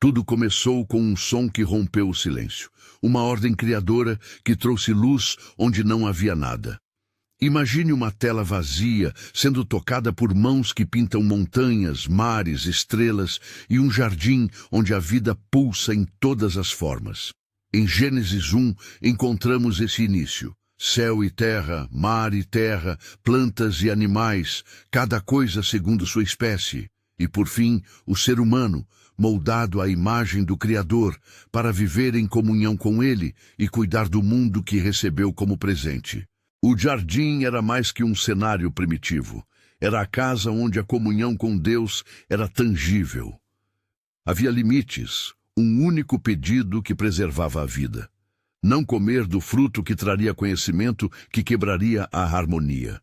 Tudo começou com um som que rompeu o silêncio, uma ordem criadora que trouxe luz onde não havia nada. Imagine uma tela vazia sendo tocada por mãos que pintam montanhas, mares, estrelas e um jardim onde a vida pulsa em todas as formas. Em Gênesis 1 encontramos esse início. Céu e terra, mar e terra, plantas e animais, cada coisa segundo sua espécie. E por fim, o ser humano, moldado à imagem do Criador, para viver em comunhão com Ele e cuidar do mundo que recebeu como presente. O jardim era mais que um cenário primitivo. Era a casa onde a comunhão com Deus era tangível. Havia limites, um único pedido que preservava a vida. Não comer do fruto que traria conhecimento que quebraria a harmonia.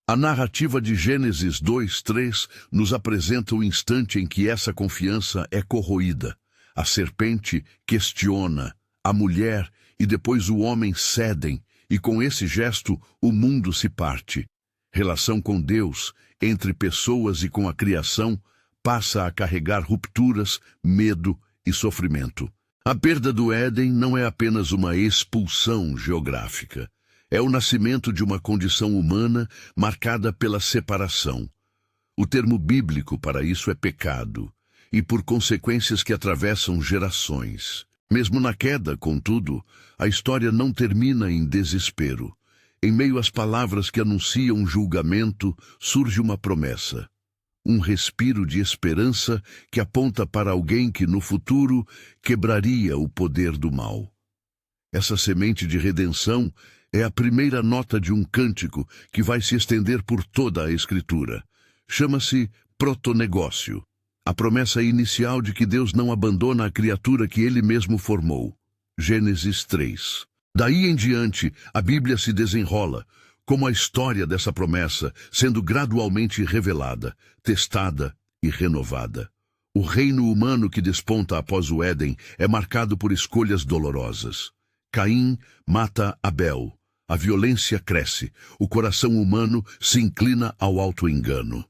A narrativa de Gênesis 2:3 nos apresenta o instante em que essa confiança é corroída. A serpente questiona, a mulher e depois o homem cedem, e com esse gesto o mundo se parte. Relação com Deus, entre pessoas e com a criação, passa a carregar rupturas, medo e sofrimento. A perda do Éden não é apenas uma expulsão geográfica. É o nascimento de uma condição humana marcada pela separação. O termo bíblico para isso é pecado, e por consequências que atravessam gerações. Mesmo na queda, contudo, a história não termina em desespero. Em meio às palavras que anunciam julgamento, surge uma promessa. Um respiro de esperança que aponta para alguém que, no futuro, quebraria o poder do mal. Essa semente de redenção é a primeira nota de um cântico que vai se estender por toda a Escritura. Chama-se protonegócio. A promessa inicial de que Deus não abandona a criatura que Ele mesmo formou. Gênesis 3. Daí em diante, a Bíblia se desenrola, como a história dessa promessa, sendo gradualmente revelada, testada e renovada. O reino humano que desponta após o Éden é marcado por escolhas dolorosas. Caim mata Abel. A violência cresce. O coração humano se inclina ao auto-engano.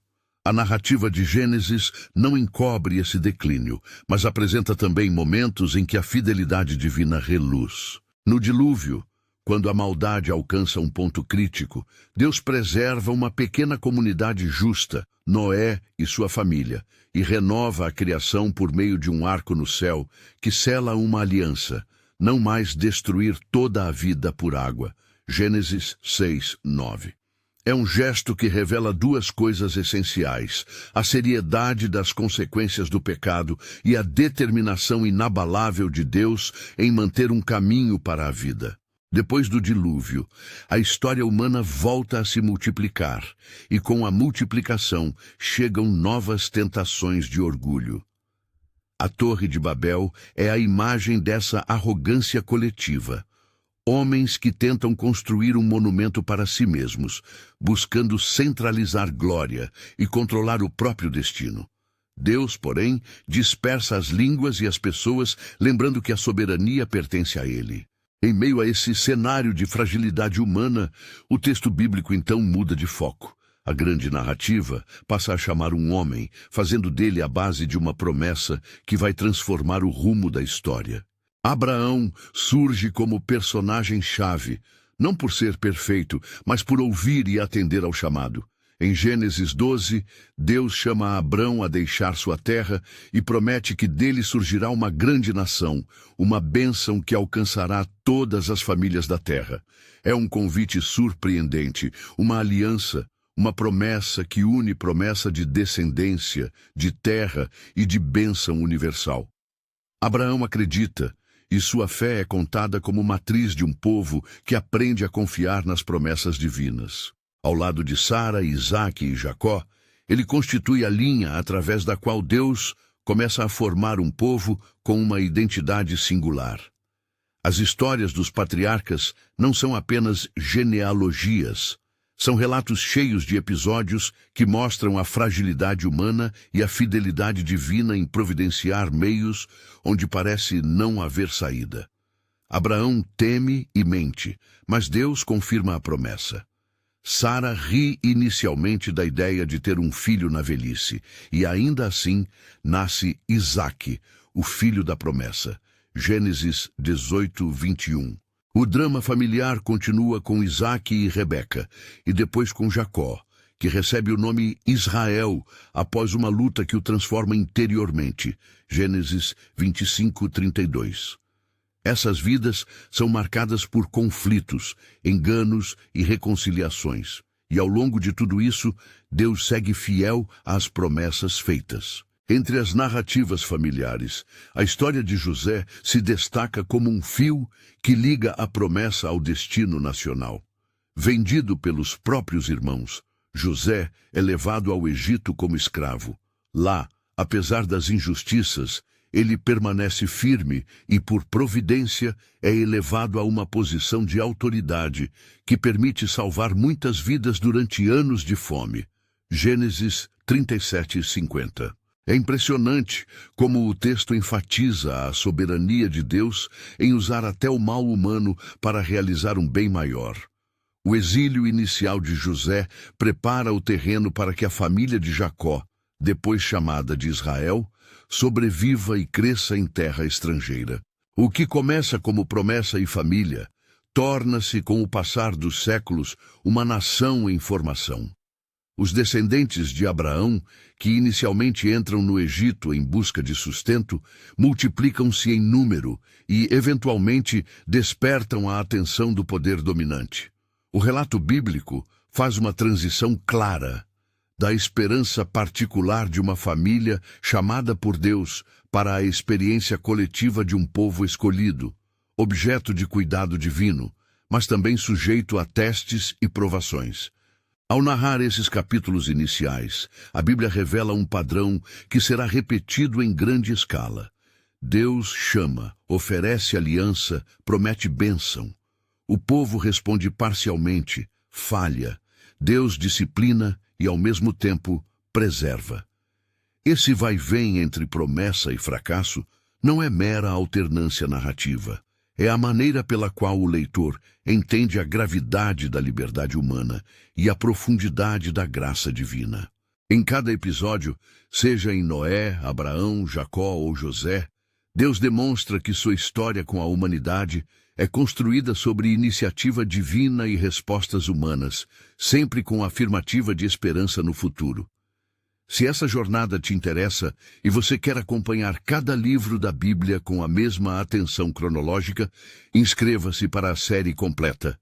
A narrativa de Gênesis não encobre esse declínio, mas apresenta também momentos em que a fidelidade divina reluz. No dilúvio, quando a maldade alcança um ponto crítico, Deus preserva uma pequena comunidade justa, Noé e sua família, e renova a criação por meio de um arco no céu que sela uma aliança, não mais destruir toda a vida por água. Gênesis 6:9. É um gesto que revela duas coisas essenciais: a seriedade das consequências do pecado e a determinação inabalável de Deus em manter um caminho para a vida. Depois do dilúvio, a história humana volta a se multiplicar, e com a multiplicação chegam novas tentações de orgulho. A Torre de Babel é a imagem dessa arrogância coletiva. Homens que tentam construir um monumento para si mesmos, buscando centralizar glória e controlar o próprio destino. Deus, porém, dispersa as línguas e as pessoas, lembrando que a soberania pertence a Ele. Em meio a esse cenário de fragilidade humana, o texto bíblico então muda de foco. A grande narrativa passa a chamar um homem, fazendo dele a base de uma promessa que vai transformar o rumo da história. Abraão surge como personagem-chave, não por ser perfeito, mas por ouvir e atender ao chamado. Em Gênesis 12, Deus chama Abrão a deixar sua terra e promete que dele surgirá uma grande nação, uma bênção que alcançará todas as famílias da terra. É um convite surpreendente, uma aliança, uma promessa que une promessa de descendência, de terra e de bênção universal. Abraão acredita, e sua fé é contada como matriz de um povo que aprende a confiar nas promessas divinas. Ao lado de Sara, Isaque e Jacó, ele constitui a linha através da qual Deus começa a formar um povo com uma identidade singular. As histórias dos patriarcas não são apenas genealogias, são relatos cheios de episódios que mostram a fragilidade humana e a fidelidade divina em providenciar meios onde parece não haver saída. Abraão teme e mente, mas Deus confirma a promessa. Sara ri inicialmente da ideia de ter um filho na velhice, e ainda assim nasce Isaque, o filho da promessa. Gênesis 18, 21. O drama familiar continua com Isaque e Rebeca, e depois com Jacó, que recebe o nome Israel após uma luta que o transforma interiormente. Gênesis 25, 32. Essas vidas são marcadas por conflitos, enganos e reconciliações. E ao longo de tudo isso, Deus segue fiel às promessas feitas. Entre as narrativas familiares, a história de José se destaca como um fio que liga a promessa ao destino nacional. Vendido pelos próprios irmãos, José é levado ao Egito como escravo. Lá, apesar das injustiças, ele permanece firme e, por providência, é elevado a uma posição de autoridade que permite salvar muitas vidas durante anos de fome. Gênesis 37, 50. É impressionante como o texto enfatiza a soberania de Deus em usar até o mal humano para realizar um bem maior. O exílio inicial de José prepara o terreno para que a família de Jacó, depois chamada de Israel, sobreviva e cresça em terra estrangeira. O que começa como promessa e família, torna-se, com o passar dos séculos, uma nação em formação. Os descendentes de Abraão, que inicialmente entram no Egito em busca de sustento, multiplicam-se em número e, eventualmente, despertam a atenção do poder dominante. O relato bíblico faz uma transição clara da esperança particular de uma família chamada por Deus para a experiência coletiva de um povo escolhido, objeto de cuidado divino, mas também sujeito a testes e provações. Ao narrar esses capítulos iniciais, a Bíblia revela um padrão que será repetido em grande escala. Deus chama, oferece aliança, promete bênção. O povo responde parcialmente, falha. Deus disciplina e, ao mesmo tempo, preserva. Esse vai-vem entre promessa e fracasso não é mera alternância narrativa. É a maneira pela qual o leitor entende a gravidade da liberdade humana e a profundidade da graça divina. Em cada episódio, seja em Noé, Abraão, Jacó ou José, Deus demonstra que sua história com a humanidade é construída sobre iniciativa divina e respostas humanas, sempre com a afirmativa de esperança no futuro. Se essa jornada te interessa e você quer acompanhar cada livro da Bíblia com a mesma atenção cronológica, inscreva-se para a série completa.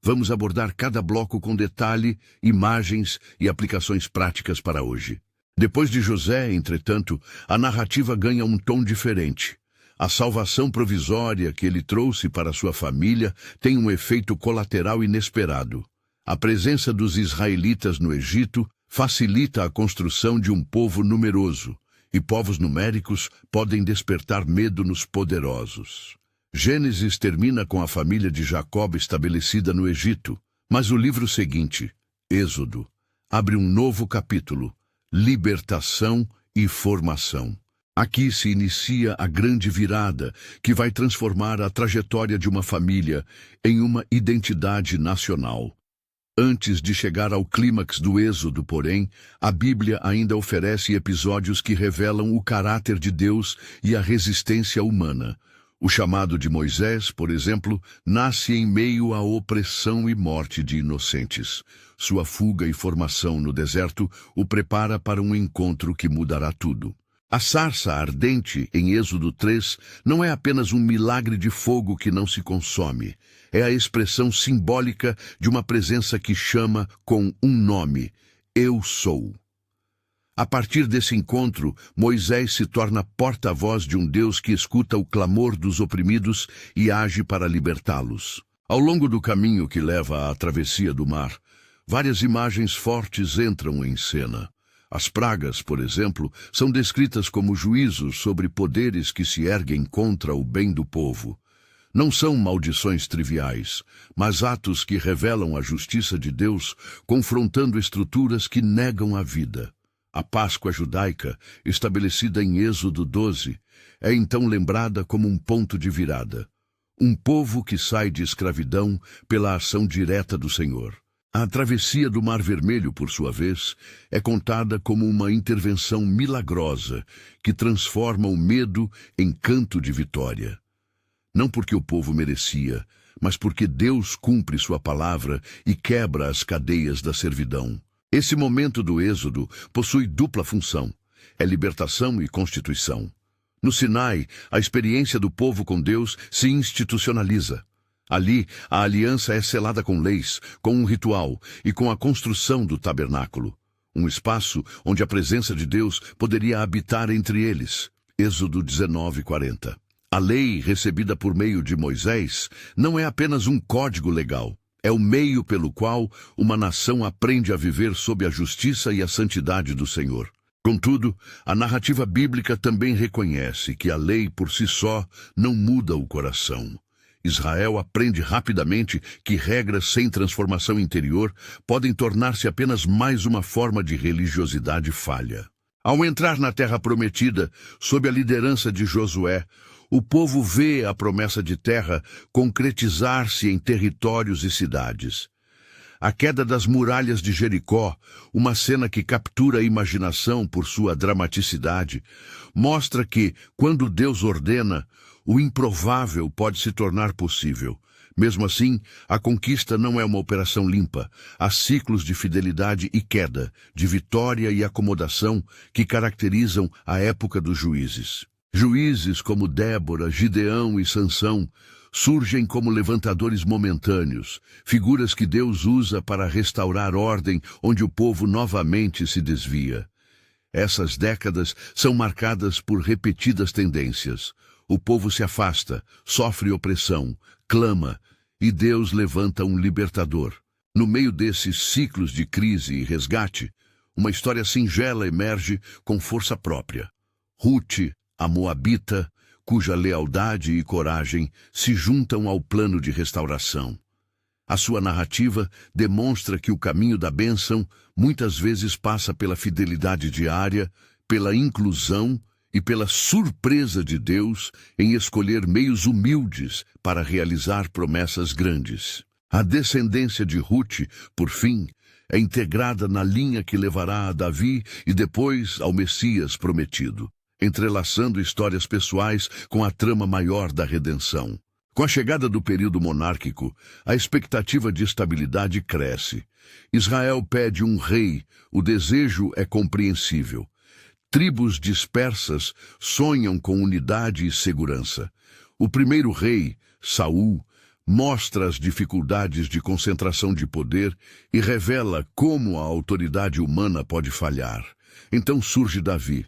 Vamos abordar cada bloco com detalhe, imagens e aplicações práticas para hoje. Depois de José, entretanto, a narrativa ganha um tom diferente. A salvação provisória que ele trouxe para sua família tem um efeito colateral inesperado. A presença dos israelitas no Egito facilita a construção de um povo numeroso, e povos numéricos podem despertar medo nos poderosos. Gênesis termina com a família de Jacó estabelecida no Egito, mas o livro seguinte, Êxodo, abre um novo capítulo, libertação e formação. Aqui se inicia a grande virada que vai transformar a trajetória de uma família em uma identidade nacional. Antes de chegar ao clímax do Êxodo, porém, a Bíblia ainda oferece episódios que revelam o caráter de Deus e a resistência humana. O chamado de Moisés, por exemplo, nasce em meio à opressão e morte de inocentes. Sua fuga e formação no deserto o prepara para um encontro que mudará tudo. A sarça ardente, em Êxodo 3, não é apenas um milagre de fogo que não se consome. É a expressão simbólica de uma presença que chama com um nome: Eu sou. A partir desse encontro, Moisés se torna porta-voz de um Deus que escuta o clamor dos oprimidos e age para libertá-los. Ao longo do caminho que leva à travessia do mar, várias imagens fortes entram em cena. As pragas, por exemplo, são descritas como juízos sobre poderes que se erguem contra o bem do povo. Não são maldições triviais, mas atos que revelam a justiça de Deus, confrontando estruturas que negam a vida. A Páscoa judaica, estabelecida em Êxodo 12, é então lembrada como um ponto de virada. Um povo que sai de escravidão pela ação direta do Senhor. A travessia do Mar Vermelho, por sua vez, é contada como uma intervenção milagrosa que transforma o medo em canto de vitória. Não porque o povo merecia, mas porque Deus cumpre sua palavra e quebra as cadeias da servidão. Esse momento do Êxodo possui dupla função: é libertação e constituição. No Sinai, a experiência do povo com Deus se institucionaliza. Ali, a aliança é selada com leis, com um ritual e com a construção do tabernáculo, um espaço onde a presença de Deus poderia habitar entre eles. Êxodo 19:40. A lei recebida por meio de Moisés não é apenas um código legal, é o meio pelo qual uma nação aprende a viver sob a justiça e a santidade do Senhor. Contudo, a narrativa bíblica também reconhece que a lei por si só não muda o coração. Israel aprende rapidamente que regras sem transformação interior podem tornar-se apenas mais uma forma de religiosidade falha. Ao entrar na Terra Prometida, sob a liderança de Josué, o povo vê a promessa de terra concretizar-se em territórios e cidades. A queda das muralhas de Jericó, uma cena que captura a imaginação por sua dramaticidade, mostra que, quando Deus ordena, o improvável pode se tornar possível. Mesmo assim, a conquista não é uma operação limpa. Há ciclos de fidelidade e queda, de vitória e acomodação que caracterizam a época dos juízes. Juízes como Débora, Gideão e Sansão surgem como levantadores momentâneos, figuras que Deus usa para restaurar ordem onde o povo novamente se desvia. Essas décadas são marcadas por repetidas tendências. O povo se afasta, sofre opressão, clama, e Deus levanta um libertador. No meio desses ciclos de crise e resgate, uma história singela emerge com força própria. Ruth, a moabita, cuja lealdade e coragem se juntam ao plano de restauração. A sua narrativa demonstra que o caminho da bênção muitas vezes passa pela fidelidade diária, pela inclusão e pela surpresa de Deus em escolher meios humildes para realizar promessas grandes. A descendência de Ruth, por fim, é integrada na linha que levará a Davi e depois ao Messias prometido, entrelaçando histórias pessoais com a trama maior da redenção. Com a chegada do período monárquico, a expectativa de estabilidade cresce. Israel pede um rei, o desejo é compreensível. Tribos dispersas sonham com unidade e segurança. O primeiro rei, Saul, mostra as dificuldades de concentração de poder e revela como a autoridade humana pode falhar. Então surge Davi.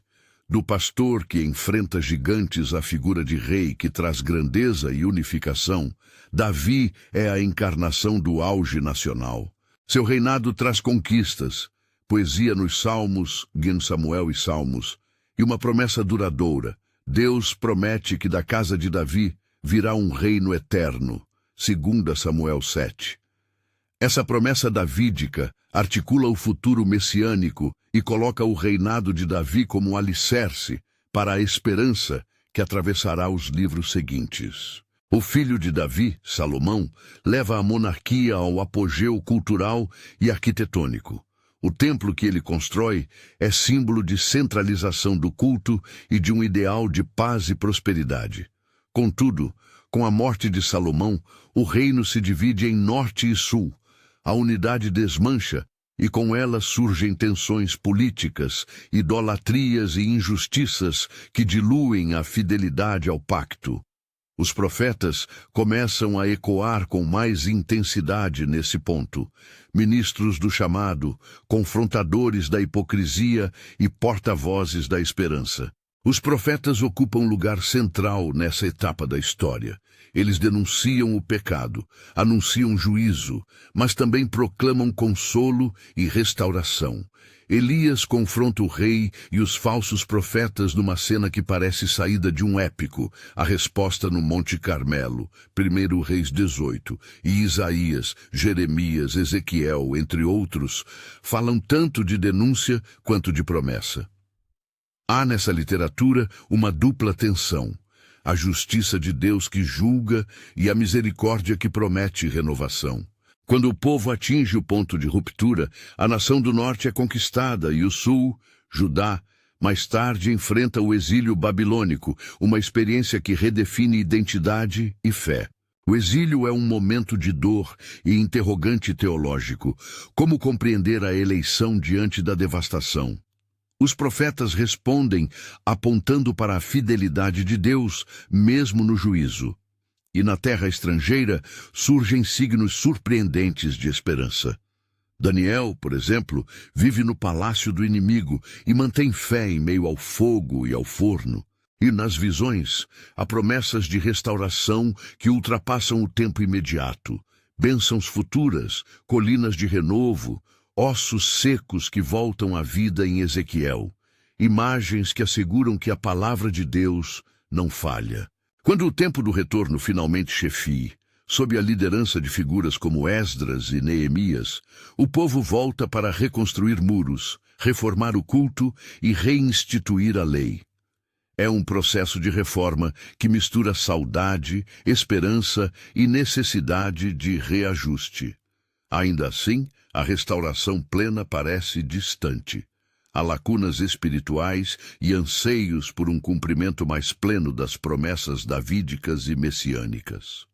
Do pastor que enfrenta gigantes à figura de rei que traz grandeza e unificação, Davi é a encarnação do auge nacional. Seu reinado traz conquistas, poesia nos Salmos, Guindo Samuel e Salmos, e uma promessa duradoura. Deus promete que da casa de Davi virá um reino eterno, 2 Samuel 7. Essa promessa davídica articula o futuro messiânico e coloca o reinado de Davi como um alicerce para a esperança que atravessará os livros seguintes. O filho de Davi, Salomão, leva a monarquia ao apogeu cultural e arquitetônico. O templo que ele constrói é símbolo de centralização do culto e de um ideal de paz e prosperidade. Contudo, com a morte de Salomão, o reino se divide em norte e sul. A unidade desmancha e com ela surgem tensões políticas, idolatrias e injustiças que diluem a fidelidade ao pacto. Os profetas começam a ecoar com mais intensidade nesse ponto. Ministros do chamado, confrontadores da hipocrisia e porta-vozes da esperança. Os profetas ocupam um lugar central nessa etapa da história. Eles denunciam o pecado, anunciam juízo, mas também proclamam consolo e restauração. Elias confronta o rei e os falsos profetas numa cena que parece saída de um épico, a resposta no Monte Carmelo, 1 Reis 18, e Isaías, Jeremias, Ezequiel, entre outros, falam tanto de denúncia quanto de promessa. Há nessa literatura uma dupla tensão, a justiça de Deus que julga e a misericórdia que promete renovação. Quando o povo atinge o ponto de ruptura, a nação do norte é conquistada e o sul, Judá, mais tarde enfrenta o exílio babilônico, uma experiência que redefine identidade e fé. O exílio é um momento de dor e interrogante teológico. Como compreender a eleição diante da devastação? Os profetas respondem apontando para a fidelidade de Deus, mesmo no juízo. E na terra estrangeira surgem signos surpreendentes de esperança. Daniel, por exemplo, vive no palácio do inimigo e mantém fé em meio ao fogo e ao forno. E nas visões, há promessas de restauração que ultrapassam o tempo imediato, bênçãos futuras, colinas de renovo, ossos secos que voltam à vida em Ezequiel, imagens que asseguram que a palavra de Deus não falha. Quando o tempo do retorno finalmente chefie, sob a liderança de figuras como Esdras e Neemias, o povo volta para reconstruir muros, reformar o culto e reinstituir a lei. É um processo de reforma que mistura saudade, esperança e necessidade de reajuste. Ainda assim, a restauração plena parece distante. Há lacunas espirituais e anseios por um cumprimento mais pleno das promessas davídicas e messiânicas.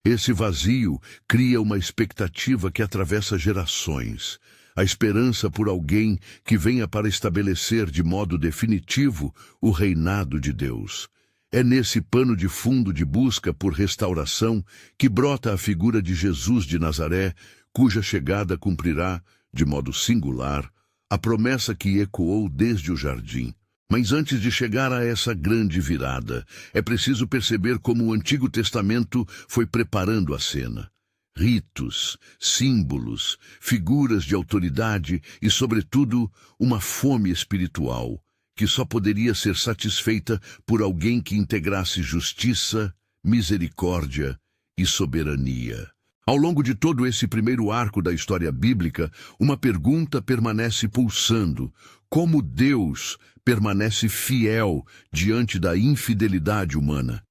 Esse vazio cria uma expectativa que atravessa gerações, a esperança por alguém que venha para estabelecer de modo definitivo o reinado de Deus. É nesse pano de fundo de busca por restauração que brota a figura de Jesus de Nazaré, cuja chegada cumprirá, de modo singular, a promessa que ecoou desde o jardim. Mas antes de chegar a essa grande virada, é preciso perceber como o Antigo Testamento foi preparando a cena. Ritos, símbolos, figuras de autoridade e, sobretudo, uma fome espiritual, que só poderia ser satisfeita por alguém que integrasse justiça, misericórdia e soberania. Ao longo de todo esse primeiro arco da história bíblica, uma pergunta permanece pulsando: como Deus permanece fiel diante da infidelidade humana?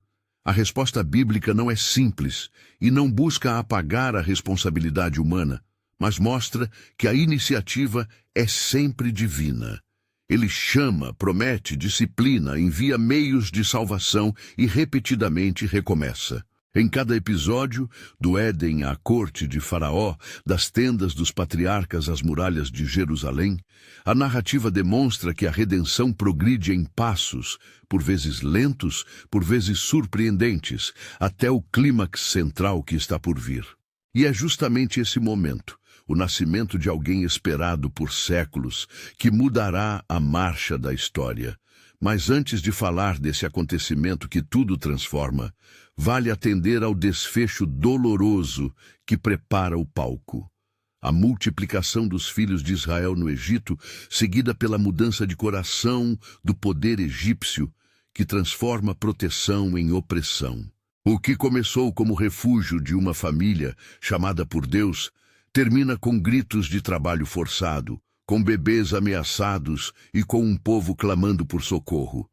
A resposta bíblica não é simples e não busca apagar a responsabilidade humana, mas mostra que a iniciativa é sempre divina. Ele chama, promete, disciplina, envia meios de salvação e repetidamente recomeça. Em cada episódio, do Éden à corte de Faraó, das tendas dos patriarcas às muralhas de Jerusalém, a narrativa demonstra que a redenção progride em passos, por vezes lentos, por vezes surpreendentes, até o clímax central que está por vir. E é justamente esse momento, o nascimento de alguém esperado por séculos, que mudará a marcha da história. Mas antes de falar desse acontecimento que tudo transforma, vale atender ao desfecho doloroso que prepara o palco. A multiplicação dos filhos de Israel no Egito, seguida pela mudança de coração do poder egípcio, que transforma proteção em opressão. O que começou como refúgio de uma família chamada por Deus, termina com gritos de trabalho forçado, com bebês ameaçados e com um povo clamando por socorro.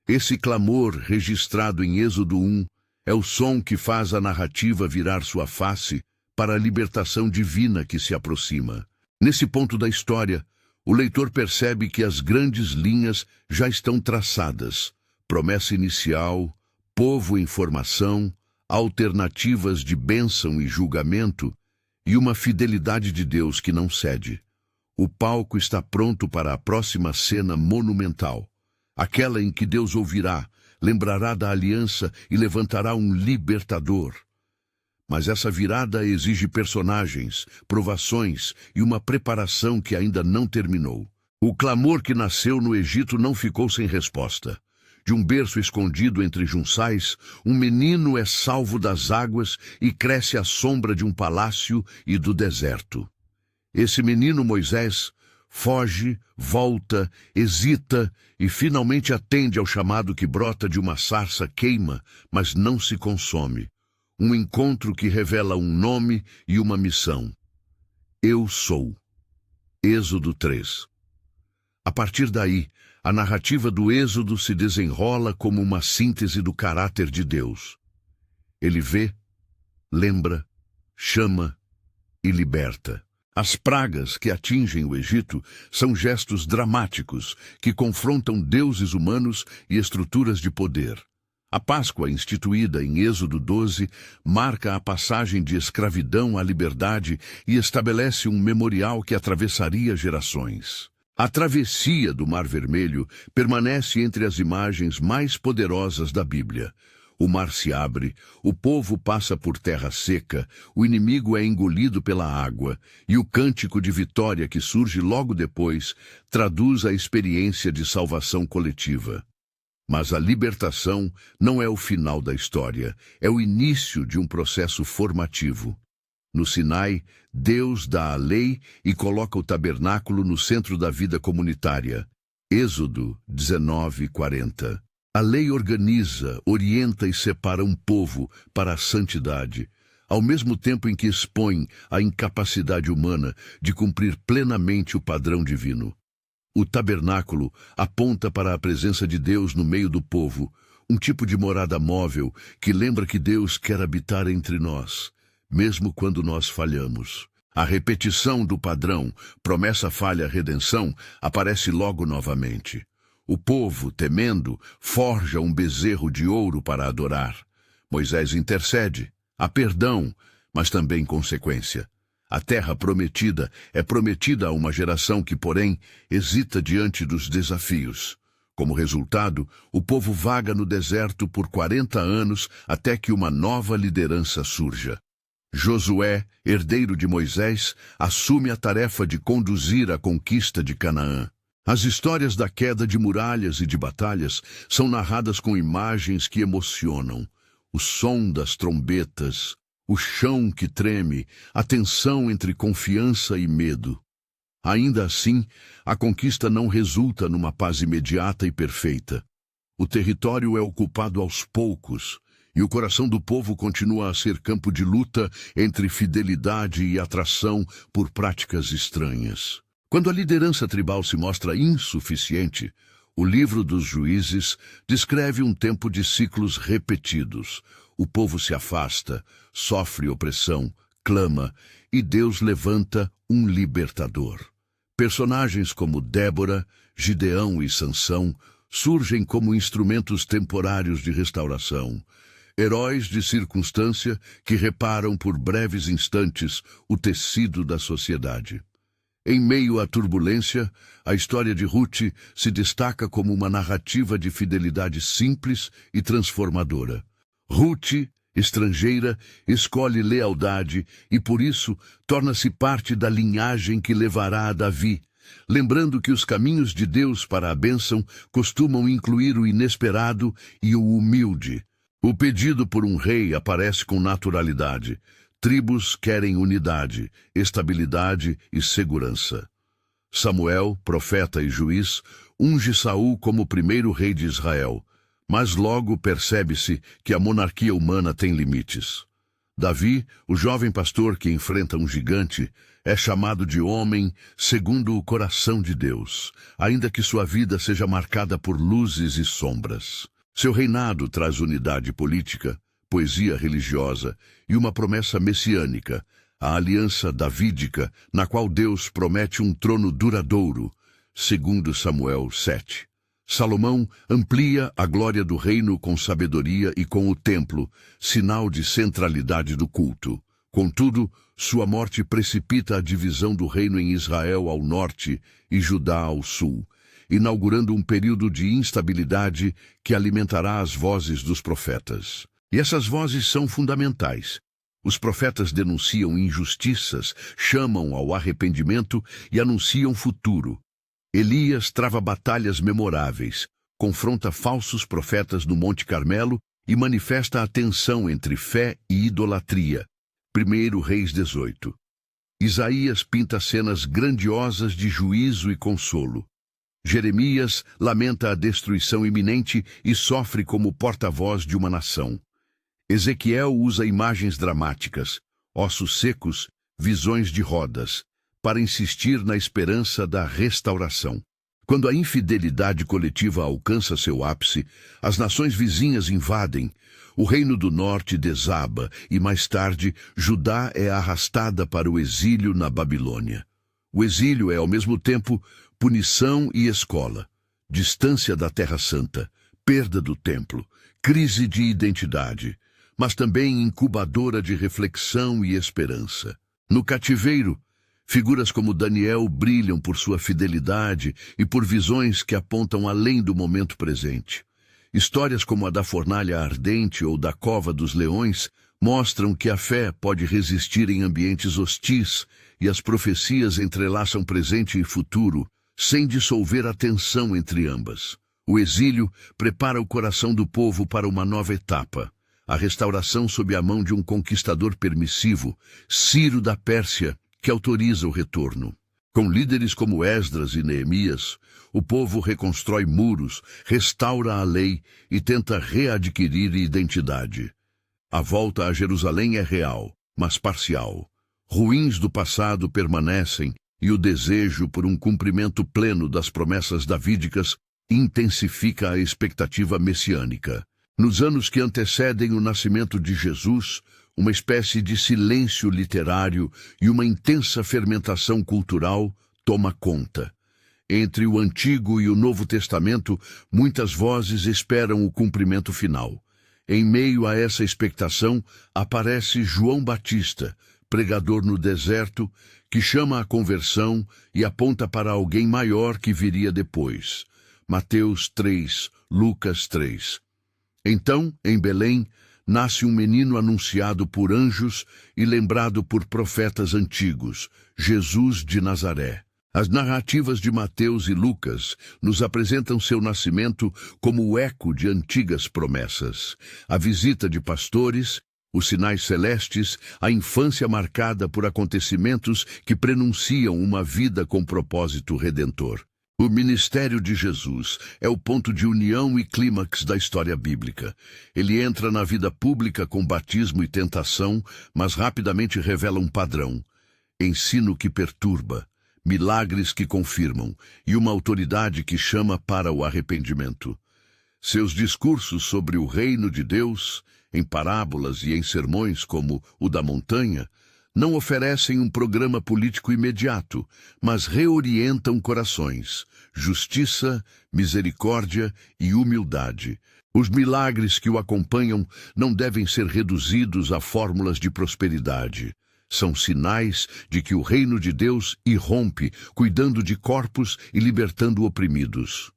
Esse clamor, registrado em Êxodo 1, é o som que faz a narrativa virar sua face para a libertação divina que se aproxima. Nesse ponto da história, o leitor percebe que as grandes linhas já estão traçadas. Promessa inicial, povo em formação, alternativas de bênção e julgamento, e uma fidelidade de Deus que não cede. O palco está pronto para a próxima cena monumental, aquela em que Deus ouvirá, lembrará da aliança e levantará um libertador. Mas essa virada exige personagens, provações e uma preparação que ainda não terminou. O clamor que nasceu no Egito não ficou sem resposta. De um berço escondido entre junçais, um menino é salvo das águas e cresce à sombra de um palácio e do deserto. Esse menino Moisés foge, volta, hesita e finalmente atende ao chamado que brota de uma sarça queima, mas não se consome. Um encontro que revela um nome e uma missão. Eu sou. Êxodo 3. A partir daí, a narrativa do Êxodo se desenrola como uma síntese do caráter de Deus. Ele vê, lembra, chama e liberta. As pragas que atingem o Egito são gestos dramáticos que confrontam deuses humanos e estruturas de poder. A Páscoa, instituída em Êxodo 12, marca a passagem de escravidão à liberdade e estabelece um memorial que atravessaria gerações. A travessia do Mar Vermelho permanece entre as imagens mais poderosas da Bíblia. O mar se abre, o povo passa por terra seca, o inimigo é engolido pela água, e o cântico de vitória que surge logo depois traduz a experiência de salvação coletiva. Mas a libertação não é o final da história, é o início de um processo formativo. No Sinai, Deus dá a lei e coloca o tabernáculo no centro da vida comunitária. Êxodo 19:40. A lei organiza, orienta e separa um povo para a santidade, ao mesmo tempo em que expõe a incapacidade humana de cumprir plenamente o padrão divino. O tabernáculo aponta para a presença de Deus no meio do povo, um tipo de morada móvel que lembra que Deus quer habitar entre nós, mesmo quando nós falhamos. A repetição do padrão, promessa, falha, redenção, aparece logo novamente. O povo, temendo, forja um bezerro de ouro para adorar. Moisés intercede. Há perdão, mas também consequência. A terra prometida é prometida a uma geração que, porém, hesita diante dos desafios. Como resultado, o povo vaga no deserto por 40 anos até que uma nova liderança surja. Josué, herdeiro de Moisés, assume a tarefa de conduzir a conquista de Canaã. As histórias da queda de muralhas e de batalhas são narradas com imagens que emocionam. O som das trombetas, o chão que treme, a tensão entre confiança e medo. Ainda assim, a conquista não resulta numa paz imediata e perfeita. O território é ocupado aos poucos, e o coração do povo continua a ser campo de luta entre fidelidade e atração por práticas estranhas. Quando a liderança tribal se mostra insuficiente, o livro dos Juízes descreve um tempo de ciclos repetidos. O povo se afasta, sofre opressão, clama, e Deus levanta um libertador. Personagens como Débora, Gideão e Sansão surgem como instrumentos temporários de restauração. Heróis de circunstância que reparam por breves instantes o tecido da sociedade. Em meio à turbulência, a história de Ruth se destaca como uma narrativa de fidelidade simples e transformadora. Ruth, estrangeira, escolhe lealdade e, por isso, torna-se parte da linhagem que levará a Davi, lembrando que os caminhos de Deus para a bênção costumam incluir o inesperado e o humilde. O pedido por um rei aparece com naturalidade. Tribos querem unidade, estabilidade e segurança. Samuel, profeta e juiz, unge Saul como primeiro rei de Israel, mas logo percebe-se que a monarquia humana tem limites. Davi, o jovem pastor que enfrenta um gigante, é chamado de homem segundo o coração de Deus, ainda que sua vida seja marcada por luzes e sombras. Seu reinado traz unidade política, poesia religiosa e uma promessa messiânica, a aliança davídica, na qual Deus promete um trono duradouro, segundo Samuel 7. Salomão amplia a glória do reino com sabedoria e com o templo, sinal de centralidade do culto. Contudo, sua morte precipita a divisão do reino em Israel ao norte e Judá ao sul, inaugurando um período de instabilidade que alimentará as vozes dos profetas. E essas vozes são fundamentais. Os profetas denunciam injustiças, chamam ao arrependimento e anunciam futuro. Elias trava batalhas memoráveis, confronta falsos profetas no Monte Carmelo e manifesta a tensão entre fé e idolatria. 1 Reis 18. Isaías pinta cenas grandiosas de juízo e consolo. Jeremias lamenta a destruição iminente e sofre como porta-voz de uma nação. Ezequiel usa imagens dramáticas, ossos secos, visões de rodas, para insistir na esperança da restauração. Quando a infidelidade coletiva alcança seu ápice, as nações vizinhas invadem, o reino do norte desaba e, mais tarde, Judá é arrastada para o exílio na Babilônia. O exílio é, ao mesmo tempo, punição e escola, distância da Terra Santa, perda do templo, crise de identidade, mas também incubadora de reflexão e esperança. No cativeiro, figuras como Daniel brilham por sua fidelidade e por visões que apontam além do momento presente. Histórias como a da fornalha ardente ou da cova dos leões mostram que a fé pode resistir em ambientes hostis e as profecias entrelaçam presente e futuro, sem dissolver a tensão entre ambas. O exílio prepara o coração do povo para uma nova etapa, a restauração sob a mão de um conquistador permissivo, Ciro da Pérsia, que autoriza o retorno. Com líderes como Esdras e Neemias, o povo reconstrói muros, restaura a lei e tenta readquirir identidade. A volta a Jerusalém é real, mas parcial. Ruíns do passado permanecem e o desejo por um cumprimento pleno das promessas davídicas intensifica a expectativa messiânica. Nos anos que antecedem o nascimento de Jesus, uma espécie de silêncio literário e uma intensa fermentação cultural toma conta. Entre o Antigo e o Novo Testamento, muitas vozes esperam o cumprimento final. Em meio a essa expectação, aparece João Batista, pregador no deserto, que chama a conversão e aponta para alguém maior que viria depois. Mateus 3, Lucas 3. Então, em Belém, nasce um menino anunciado por anjos e lembrado por profetas antigos, Jesus de Nazaré. As narrativas de Mateus e Lucas nos apresentam seu nascimento como o eco de antigas promessas. A visita de pastores, os sinais celestes, a infância marcada por acontecimentos que prenunciam uma vida com propósito redentor. O ministério de Jesus é o ponto de união e clímax da história bíblica. Ele entra na vida pública com batismo e tentação, mas rapidamente revela um padrão. Ensino que perturba, milagres que confirmam e uma autoridade que chama para o arrependimento. Seus discursos sobre o reino de Deus, em parábolas e em sermões como o da montanha, não oferecem um programa político imediato, mas reorientam corações, justiça, misericórdia e humildade. Os milagres que o acompanham não devem ser reduzidos a fórmulas de prosperidade. São sinais de que o reino de Deus irrompe, cuidando de corpos e libertando oprimidos.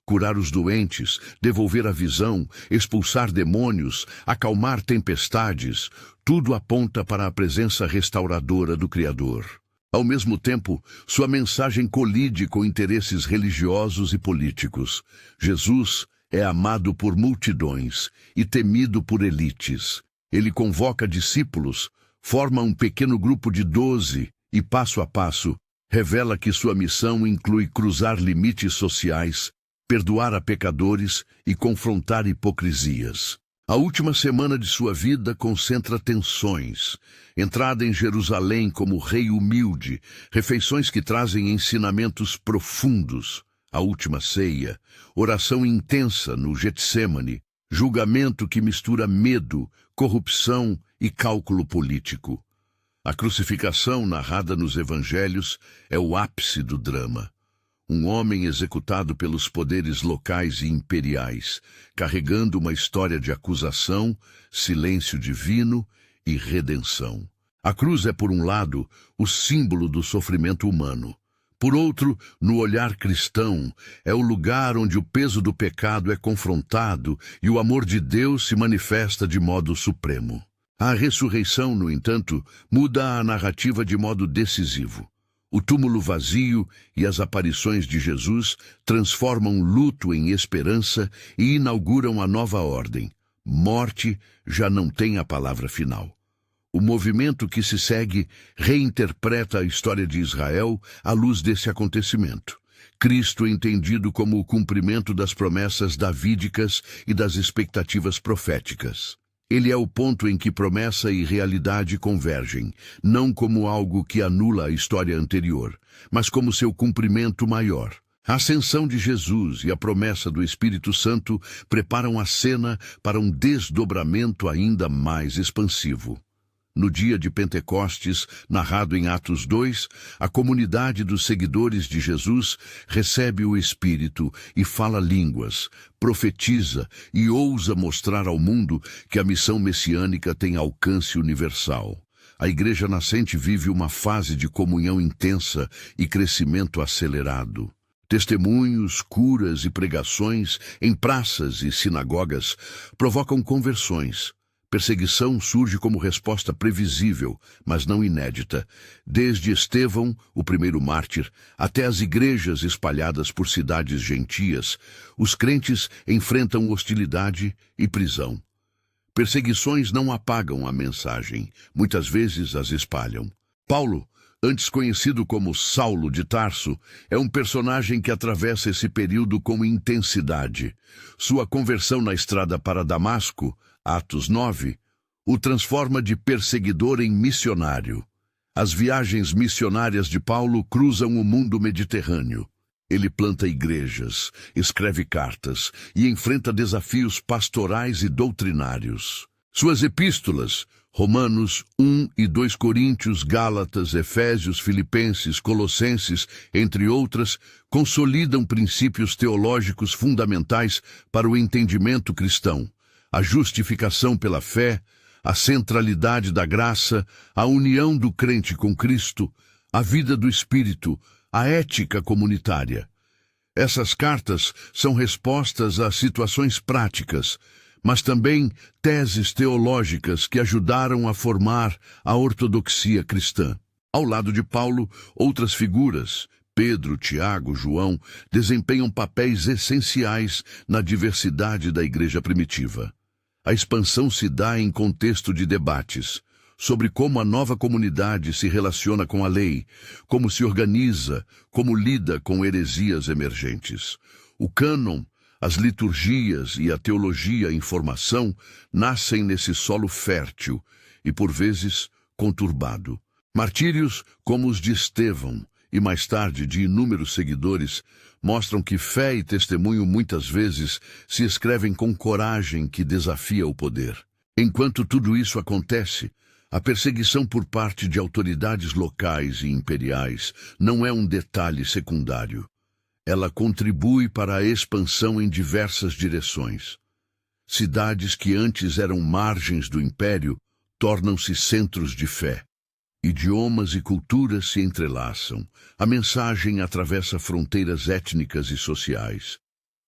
Curar os doentes, devolver a visão, expulsar demônios, acalmar tempestades, tudo aponta para a presença restauradora do Criador. Ao mesmo tempo, sua mensagem colide com interesses religiosos e políticos. Jesus é amado por multidões e temido por elites. Ele convoca discípulos, forma um pequeno grupo de 12 e, passo a passo, revela que sua missão inclui cruzar limites sociais, perdoar a pecadores e confrontar hipocrisias. A última semana de sua vida concentra tensões, entrada em Jerusalém como rei humilde, refeições que trazem ensinamentos profundos, a última ceia, oração intensa no Getsêmani, julgamento que mistura medo, corrupção e cálculo político. A crucificação narrada nos evangelhos é o ápice do drama. Um homem executado pelos poderes locais e imperiais, carregando uma história de acusação, silêncio divino e redenção. A cruz é, por um lado, o símbolo do sofrimento humano. Por outro, no olhar cristão, é o lugar onde o peso do pecado é confrontado e o amor de Deus se manifesta de modo supremo. A ressurreição, no entanto, muda a narrativa de modo decisivo. O túmulo vazio e as aparições de Jesus transformam luto em esperança e inauguram a nova ordem. Morte já não tem a palavra final. O movimento que se segue reinterpreta a história de Israel à luz desse acontecimento. Cristo é entendido como o cumprimento das promessas davídicas e das expectativas proféticas. Ele é o ponto em que promessa e realidade convergem, não como algo que anula a história anterior, mas como seu cumprimento maior. A ascensão de Jesus e a promessa do Espírito Santo preparam a cena para um desdobramento ainda mais expansivo. No dia de Pentecostes, narrado em Atos 2, a comunidade dos seguidores de Jesus recebe o Espírito e fala línguas, profetiza e ousa mostrar ao mundo que a missão messiânica tem alcance universal. A Igreja Nascente vive uma fase de comunhão intensa e crescimento acelerado. Testemunhos, curas e pregações em praças e sinagogas provocam conversões. Perseguição surge como resposta previsível, mas não inédita, desde Estevão, o primeiro mártir, até as igrejas espalhadas por cidades gentias. Os crentes enfrentam hostilidade e prisão. Perseguições não apagam a mensagem, muitas vezes as espalham. Paulo, antes conhecido como Saulo de Tarso, é um personagem que atravessa esse período com intensidade. Sua conversão na estrada para Damasco, Atos 9, o transforma de perseguidor em missionário. As viagens missionárias de Paulo cruzam o mundo mediterrâneo. Ele planta igrejas, escreve cartas e enfrenta desafios pastorais e doutrinários. Suas epístolas, Romanos 1 e 2 Coríntios, Gálatas, Efésios, Filipenses, Colossenses, entre outras, consolidam princípios teológicos fundamentais para o entendimento cristão. A justificação pela fé, a centralidade da graça, a união do crente com Cristo, a vida do Espírito, a ética comunitária. Essas cartas são respostas a situações práticas, mas também teses teológicas que ajudaram a formar a ortodoxia cristã. Ao lado de Paulo, outras figuras, Pedro, Tiago, João, desempenham papéis essenciais na diversidade da igreja primitiva. A expansão se dá em contexto de debates sobre como a nova comunidade se relaciona com a lei, como se organiza, como lida com heresias emergentes. O cânon, as liturgias e a teologia em formação nascem nesse solo fértil e, por vezes, conturbado. Martírios como os de Estevão e, mais tarde, de inúmeros seguidores, mostram que fé e testemunho muitas vezes se escrevem com coragem que desafia o poder. Enquanto tudo isso acontece, a perseguição por parte de autoridades locais e imperiais não é um detalhe secundário. Ela contribui para a expansão em diversas direções. Cidades que antes eram margens do império tornam-se centros de fé. Idiomas e culturas se entrelaçam. A mensagem atravessa fronteiras étnicas e sociais.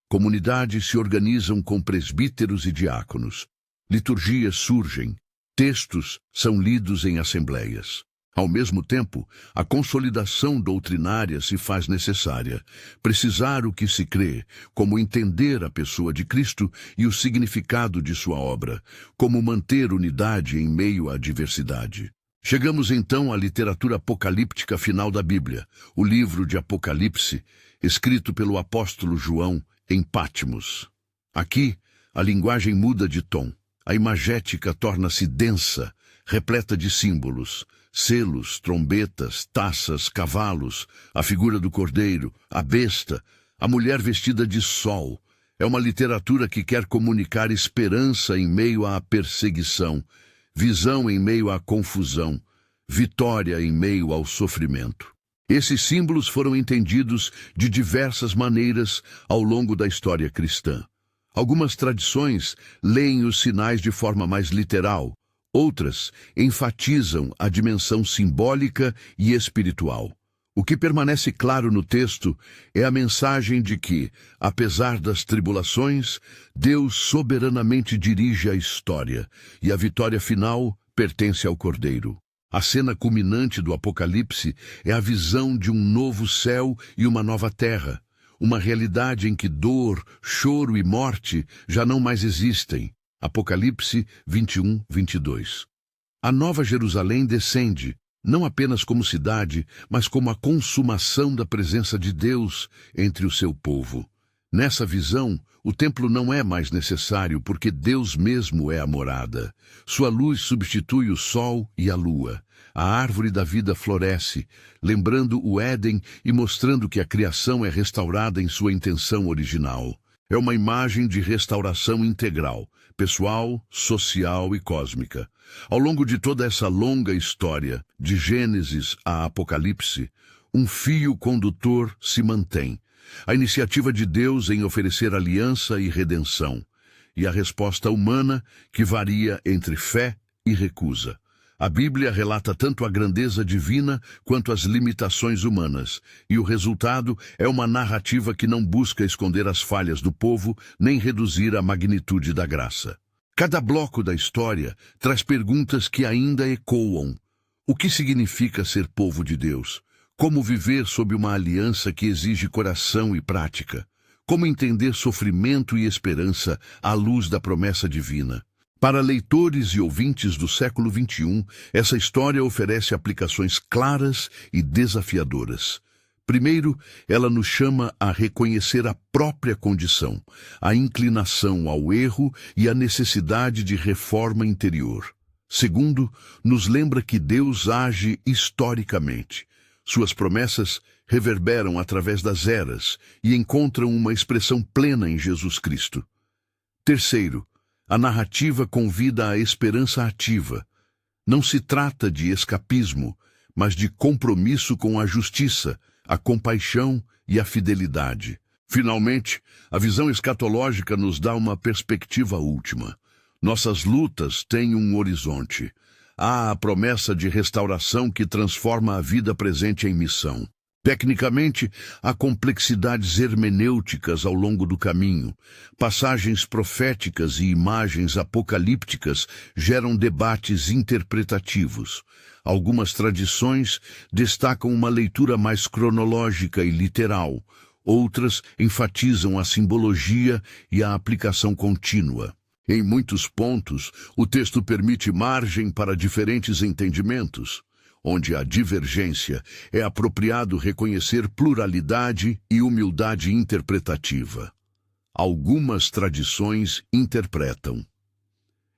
Comunidades se organizam com presbíteros e diáconos. Liturgias surgem. Textos são lidos em assembleias. Ao mesmo tempo, a consolidação doutrinária se faz necessária. Precisar o que se crê, como entender a pessoa de Cristo e o significado de sua obra, como manter unidade em meio à diversidade. Chegamos então à literatura apocalíptica final da Bíblia, o livro de Apocalipse, escrito pelo apóstolo João em Patmos. Aqui, a linguagem muda de tom. A imagética torna-se densa, repleta de símbolos, selos, trombetas, taças, cavalos, a figura do cordeiro, a besta, a mulher vestida de sol. É uma literatura que quer comunicar esperança em meio à perseguição, visão em meio à confusão, vitória em meio ao sofrimento. Esses símbolos foram entendidos de diversas maneiras ao longo da história cristã. Algumas tradições leem os sinais de forma mais literal, outras enfatizam a dimensão simbólica e espiritual. O que permanece claro no texto é a mensagem de que, apesar das tribulações, Deus soberanamente dirige a história e a vitória final pertence ao Cordeiro. A cena culminante do Apocalipse é a visão de um novo céu e uma nova terra, uma realidade em que dor, choro e morte já não mais existem. Apocalipse 21, 22. A Nova Jerusalém descende, não apenas como cidade, mas como a consumação da presença de Deus entre o seu povo. Nessa visão, o templo não é mais necessário porque Deus mesmo é a morada. Sua luz substitui o sol e a lua. A árvore da vida floresce, lembrando o Éden e mostrando que a criação é restaurada em sua intenção original. É uma imagem de restauração integral, pessoal, social e cósmica. Ao longo de toda essa longa história, de Gênesis a Apocalipse, um fio condutor se mantém. A iniciativa de Deus em oferecer aliança e redenção, e a resposta humana que varia entre fé e recusa. A Bíblia relata tanto a grandeza divina quanto as limitações humanas, e o resultado é uma narrativa que não busca esconder as falhas do povo nem reduzir a magnitude da graça. Cada bloco da história traz perguntas que ainda ecoam. O que significa ser povo de Deus? Como viver sob uma aliança que exige coração e prática? Como entender sofrimento e esperança à luz da promessa divina? Para leitores e ouvintes do século XXI, essa história oferece aplicações claras e desafiadoras. Primeiro, ela nos chama a reconhecer a própria condição, a inclinação ao erro e a necessidade de reforma interior. Segundo, nos lembra que Deus age historicamente. Suas promessas reverberam através das eras e encontram uma expressão plena em Jesus Cristo. Terceiro, a narrativa convida à esperança ativa. Não se trata de escapismo, mas de compromisso com a justiça, a compaixão e a fidelidade. Finalmente, a visão escatológica nos dá uma perspectiva última. Nossas lutas têm um horizonte. Há a promessa de restauração que transforma a vida presente em missão. Tecnicamente, há complexidades hermenêuticas ao longo do caminho. Passagens proféticas e imagens apocalípticas geram debates interpretativos. Algumas tradições destacam uma leitura mais cronológica e literal. Outras enfatizam a simbologia e a aplicação contínua. Em muitos pontos, o texto permite margem para diferentes entendimentos. Onde há divergência, é apropriado reconhecer pluralidade e humildade interpretativa. Algumas tradições interpretam.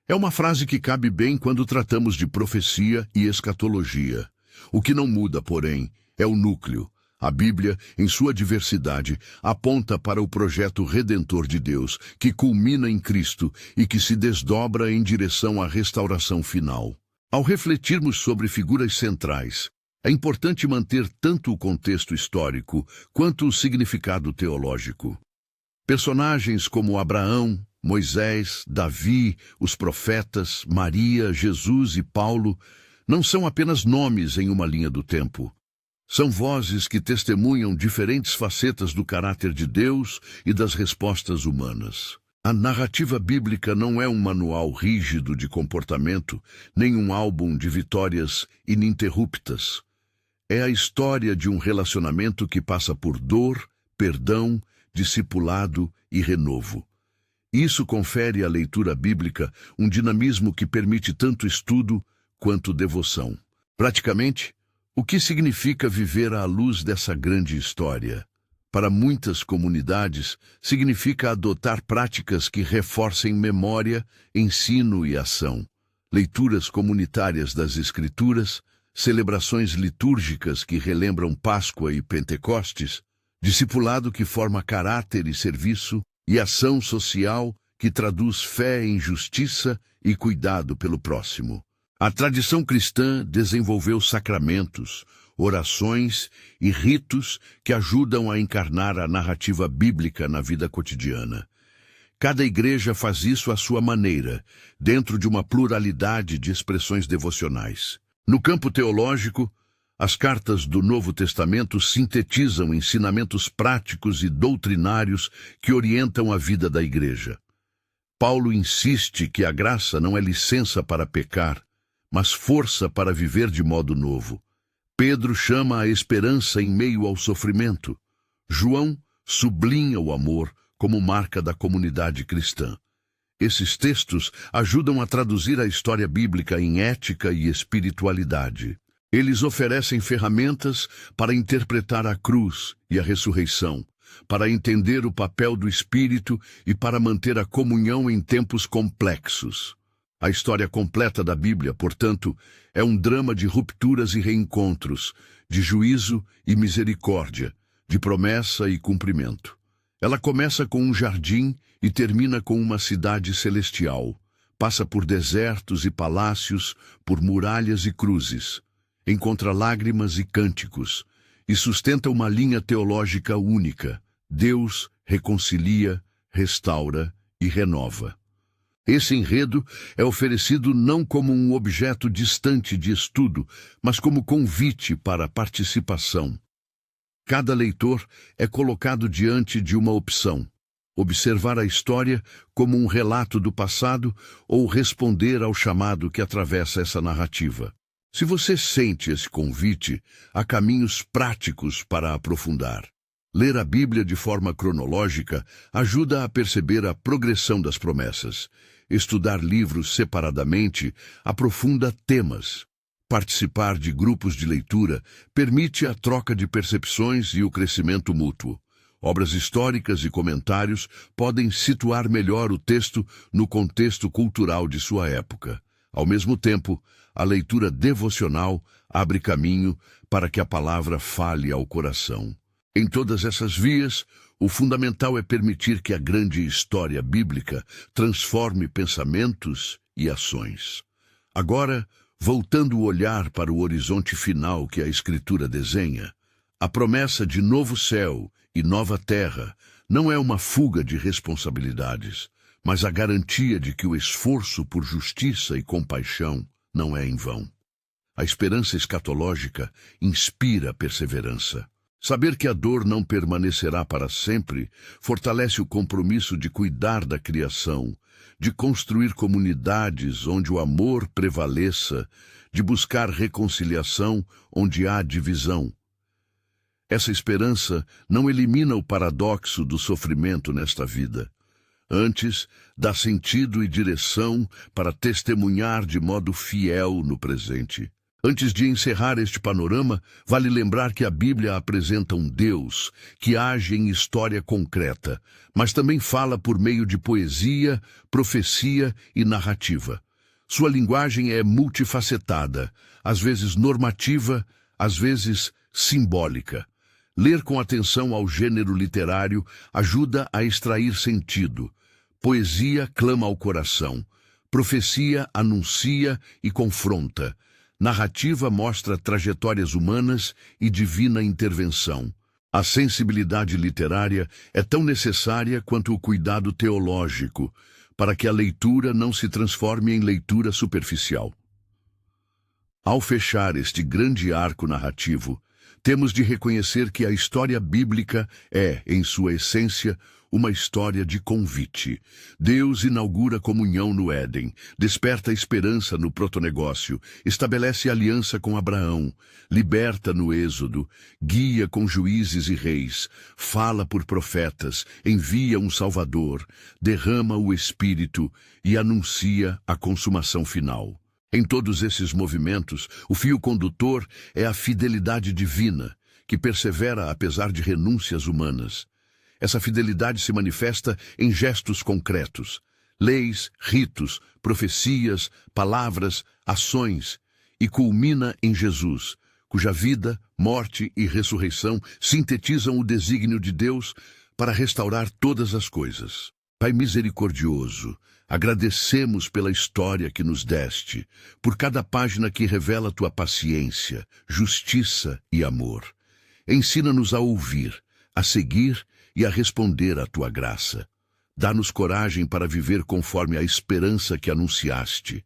É uma frase que cabe bem quando tratamos de profecia e escatologia. O que não muda, porém, é o núcleo. A Bíblia, em sua diversidade, aponta para o projeto redentor de Deus, que culmina em Cristo e que se desdobra em direção à restauração final. Ao refletirmos sobre figuras centrais, é importante manter tanto o contexto histórico quanto o significado teológico. Personagens como Abraão, Moisés, Davi, os profetas, Maria, Jesus e Paulo não são apenas nomes em uma linha do tempo. São vozes que testemunham diferentes facetas do caráter de Deus e das respostas humanas. A narrativa bíblica não é um manual rígido de comportamento, nem um álbum de vitórias ininterruptas. É a história de um relacionamento que passa por dor, perdão, discipulado e renovo. Isso confere à leitura bíblica um dinamismo que permite tanto estudo quanto devoção. Praticamente, o que significa viver à luz dessa grande história? Para muitas comunidades, significa adotar práticas que reforcem memória, ensino e ação. Leituras comunitárias das Escrituras, celebrações litúrgicas que relembram Páscoa e Pentecostes, discipulado que forma caráter e serviço, e ação social que traduz fé em justiça e cuidado pelo próximo. A tradição cristã desenvolveu sacramentos, orações e ritos que ajudam a encarnar a narrativa bíblica na vida cotidiana. Cada igreja faz isso à sua maneira, dentro de uma pluralidade de expressões devocionais. No campo teológico, as cartas do Novo Testamento sintetizam ensinamentos práticos e doutrinários que orientam a vida da igreja. Paulo insiste que a graça não é licença para pecar, mas força para viver de modo novo. Pedro chama a esperança em meio ao sofrimento. João sublinha o amor como marca da comunidade cristã. Esses textos ajudam a traduzir a história bíblica em ética e espiritualidade. Eles oferecem ferramentas para interpretar a cruz e a ressurreição, para entender o papel do Espírito e para manter a comunhão em tempos complexos. A história completa da Bíblia, portanto, é um drama de rupturas e reencontros, de juízo e misericórdia, de promessa e cumprimento. Ela começa com um jardim e termina com uma cidade celestial. Passa por desertos e palácios, por muralhas e cruzes. Encontra lágrimas e cânticos, e sustenta uma linha teológica única. Deus reconcilia, restaura e renova. Esse enredo é oferecido não como um objeto distante de estudo, mas como convite para a participação. Cada leitor é colocado diante de uma opção: observar a história como um relato do passado ou responder ao chamado que atravessa essa narrativa. Se você sente esse convite, há caminhos práticos para aprofundar. Ler a Bíblia de forma cronológica ajuda a perceber a progressão das promessas. Estudar livros separadamente aprofunda temas. Participar de grupos de leitura permite a troca de percepções e o crescimento mútuo. Obras históricas e comentários podem situar melhor o texto no contexto cultural de sua época. Ao mesmo tempo, a leitura devocional abre caminho para que a palavra fale ao coração. Em todas essas vias, o fundamental é permitir que a grande história bíblica transforme pensamentos e ações. Agora, voltando o olhar para o horizonte final que a Escritura desenha, a promessa de novo céu e nova terra não é uma fuga de responsabilidades, mas a garantia de que o esforço por justiça e compaixão não é em vão. A esperança escatológica inspira a perseverança. Saber que a dor não permanecerá para sempre fortalece o compromisso de cuidar da criação, de construir comunidades onde o amor prevaleça, de buscar reconciliação onde há divisão. Essa esperança não elimina o paradoxo do sofrimento nesta vida. Antes, dá sentido e direção para testemunhar de modo fiel no presente. Antes de encerrar este panorama, vale lembrar que a Bíblia apresenta um Deus que age em história concreta, mas também fala por meio de poesia, profecia e narrativa. Sua linguagem é multifacetada, às vezes normativa, às vezes simbólica. Ler com atenção ao gênero literário ajuda a extrair sentido. Poesia clama ao coração, profecia anuncia e confronta. Narrativa mostra trajetórias humanas e divina intervenção. A sensibilidade literária é tão necessária quanto o cuidado teológico, para que a leitura não se transforme em leitura superficial. Ao fechar este grande arco narrativo, temos de reconhecer que a história bíblica é, em sua essência, uma história de convite. Deus inaugura comunhão no Éden, desperta esperança no protonegócio, estabelece aliança com Abraão, liberta no Êxodo, guia com juízes e reis, fala por profetas, envia um Salvador, derrama o Espírito e anuncia a consumação final. Em todos esses movimentos, o fio condutor é a fidelidade divina, que persevera apesar de renúncias humanas. Essa fidelidade se manifesta em gestos concretos, leis, ritos, profecias, palavras, ações, e culmina em Jesus, cuja vida, morte e ressurreição sintetizam o desígnio de Deus para restaurar todas as coisas. Pai misericordioso, agradecemos pela história que nos deste, por cada página que revela tua paciência, justiça e amor. Ensina-nos a ouvir, a seguir e a responder à tua graça. Dá-nos coragem para viver conforme a esperança que anunciaste,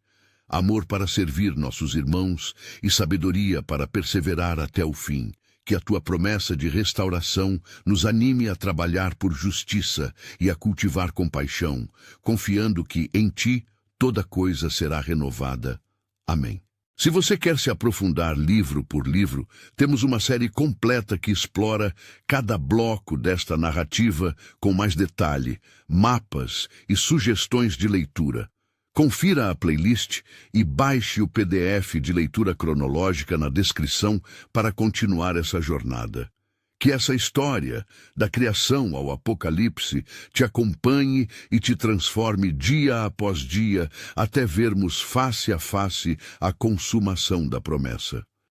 amor para servir nossos irmãos e sabedoria para perseverar até o fim. Que a tua promessa de restauração nos anime a trabalhar por justiça e a cultivar compaixão, confiando que em ti toda coisa será renovada. Amém. Se você quer se aprofundar livro por livro, temos uma série completa que explora cada bloco desta narrativa com mais detalhe, mapas e sugestões de leitura. Confira a playlist e baixe o PDF de leitura cronológica na descrição para continuar essa jornada. Que essa história, da criação ao Apocalipse, te acompanhe e te transforme dia após dia, até vermos face a face a consumação da promessa.